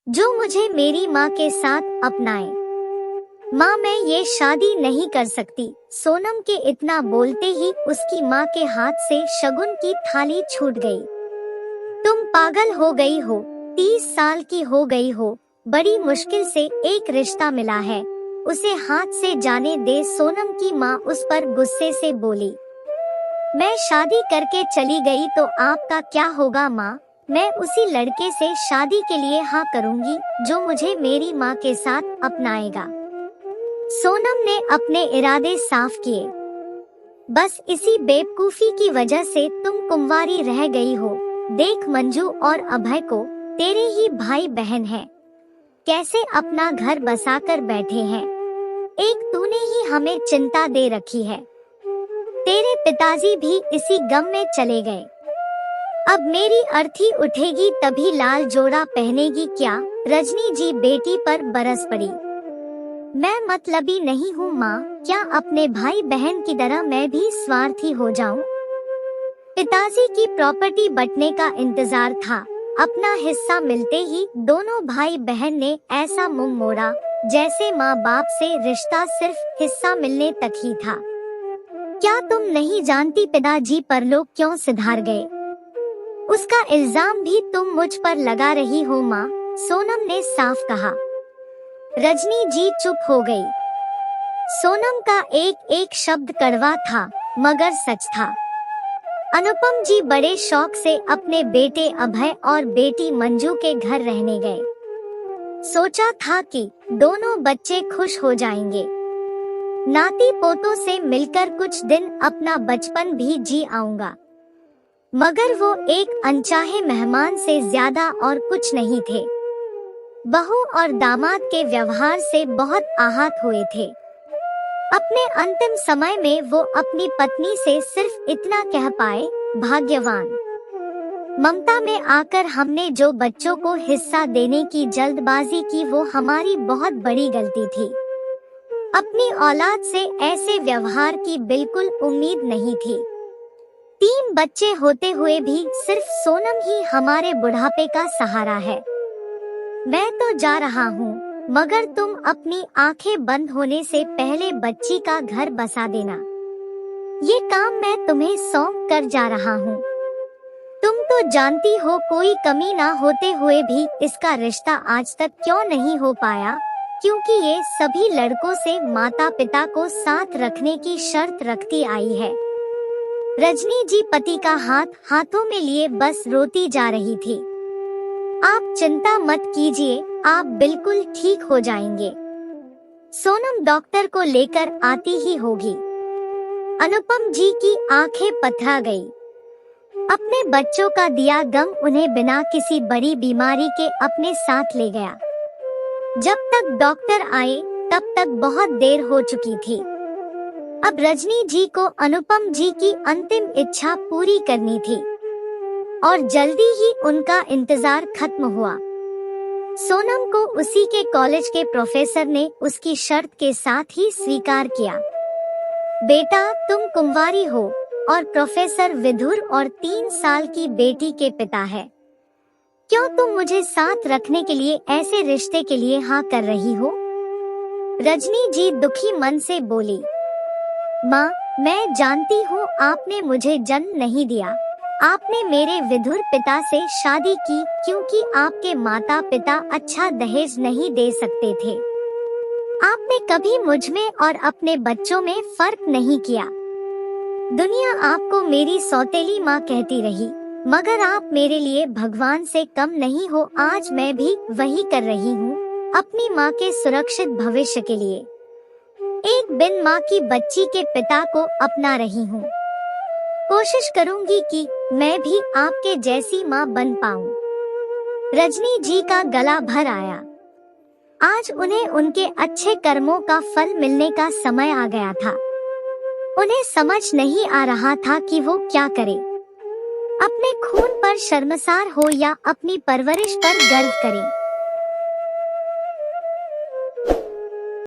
जो मुझे मेरी माँ के साथ अपनाए। माँ, मैं ये शादी नहीं कर सकती। सोनम के इतना बोलते ही उसकी माँ के हाथ से शगुन की थाली छूट गई। तुम पागल हो गई हो, 30 साल की हो गई हो, बड़ी मुश्किल से एक रिश्ता मिला है, उसे हाथ से जाने दे। सोनम की माँ उस पर गुस्से से बोली, मैं शादी करके चली गई तो आपका क्या होगा माँ? मैं उसी लड़के से शादी के लिए हाँ करूँगी जो मुझे मेरी माँ के साथ अपनाएगा। सोनम ने अपने इरादे साफ किए। बस इसी बेवकूफी की वजह से तुम कुंवारी रह गई हो। देख मंजू और अभय को, तेरे ही भाई बहन हैं, कैसे अपना घर बसाकर बैठे हैं। एक तूने ही हमें चिंता दे रखी है। तेरे पिताजी भी इसी गम में चले गए। अब मेरी अर्थी उठेगी तभी लाल जोड़ा पहनेगी क्या? रजनी जी बेटी पर बरस पड़ी। मैं मतलबी नहीं हूँ माँ, क्या अपने भाई बहन की तरह मैं भी स्वार्थी हो जाऊँ? पिताजी की प्रॉपर्टी बंटने का इंतजार था। अपना हिस्सा मिलते ही दोनों भाई बहन ने ऐसा मुंह मोड़ा जैसे माँ बाप से रिश्ता सिर्फ हिस्सा मिलने तक ही था। क्या तुम नहीं जानती पिताजी परलोक क्यों सिधार गए? उसका इल्जाम भी तुम मुझ पर लगा रही हो माँ, सोनम ने साफ कहा। रजनी जी चुप हो गई। सोनम का एक एक शब्द कड़वा था मगर सच था। अनुपम जी बड़े शौक से अपने बेटे अभय और बेटी मंजू के घर रहने गए। सोचा था कि दोनों बच्चे खुश हो जाएंगे, नाती पोतों से मिलकर कुछ दिन अपना बचपन भी जी आऊंगा। मगर वो एक अनचाहे मेहमान से ज्यादा और कुछ नहीं थे। बहू और दामाद के व्यवहार से बहुत आहत हुए थे। अपने अंतिम समय में वो अपनी पत्नी से सिर्फ इतना कह पाए, भाग्यवान। ममता में आकर हमने जो बच्चों को हिस्सा देने की जल्दबाजी की वो हमारी बहुत बड़ी गलती थी। अपनी औलाद से ऐसे व्यवहार की बिल्कुल उम्मीद नहीं थी। 3 बच्चे होते हुए भी सिर्फ सोनम ही हमारे बुढ़ापे का सहारा है। मैं तो जा रहा हूँ, मगर तुम अपनी आंखें बंद होने से पहले बच्ची का घर बसा देना। ये काम मैं तुम्हें सौंप कर जा रहा हूँ। तुम तो जानती हो कोई कमी ना होते हुए भी इसका रिश्ता आज तक क्यों नहीं हो पाया, क्योंकि ये सभी लड़कों से माता पिता को साथ रखने की शर्त रखती आई है। रजनी जी पति का हाथ हाथों में लिए बस रोती जा रही थी। आप चिंता मत कीजिए, आप बिल्कुल ठीक हो जाएंगे। सोनम डॉक्टर को लेकर आती ही होगी। अनुपम जी की आंखें पथरा गई। अपने बच्चों का दिया गम उन्हें बिना किसी बड़ी बीमारी के अपने साथ ले गया। जब तक डॉक्टर आए तब तक बहुत देर हो चुकी थी। अब रजनी जी को अनुपम जी की अंतिम इच्छा पूरी करनी थी और जल्दी ही उनका इंतजार खत्म हुआ। सोनम को उसी के कॉलेज के प्रोफेसर ने उसकी शर्त के साथ ही स्वीकार किया। बेटा, तुम कुंवारी हो और प्रोफेसर विधुर और 3 साल की बेटी के पिता है। क्यों तुम मुझे साथ रखने के लिए ऐसे रिश्ते के लिए हाँ कर रही हो? रजनी जी दुखी मन से बोली, माँ, मैं जानती हूँ आपने मुझे जन्म नहीं दिया। आपने मेरे विधुर पिता से शादी की क्योंकि आपके माता पिता अच्छा दहेज नहीं दे सकते थे। आपने कभी मुझ में और अपने बच्चों में फर्क नहीं किया। दुनिया आपको मेरी सौतेली माँ कहती रही, मगर आप मेरे लिए भगवान से कम नहीं हो। आज मैं भी वही कर रही हूँ, अपनी माँ के सुरक्षित भविष्य के लिए। एक बिन माँ की बच्ची के पिता को अपना रही हूँ। कोशिश करूँगी कि मैं भी आपके जैसी माँ बन पाऊँ। रजनी जी का गला भर आया। आज उन्हें उनके अच्छे कर्मों का फल मिलने का समय आ गया था। उन्हें समझ नहीं आ रहा था कि वो क्या करे, अपने खून पर शर्मसार हो या अपनी परवरिश पर गर्व करे।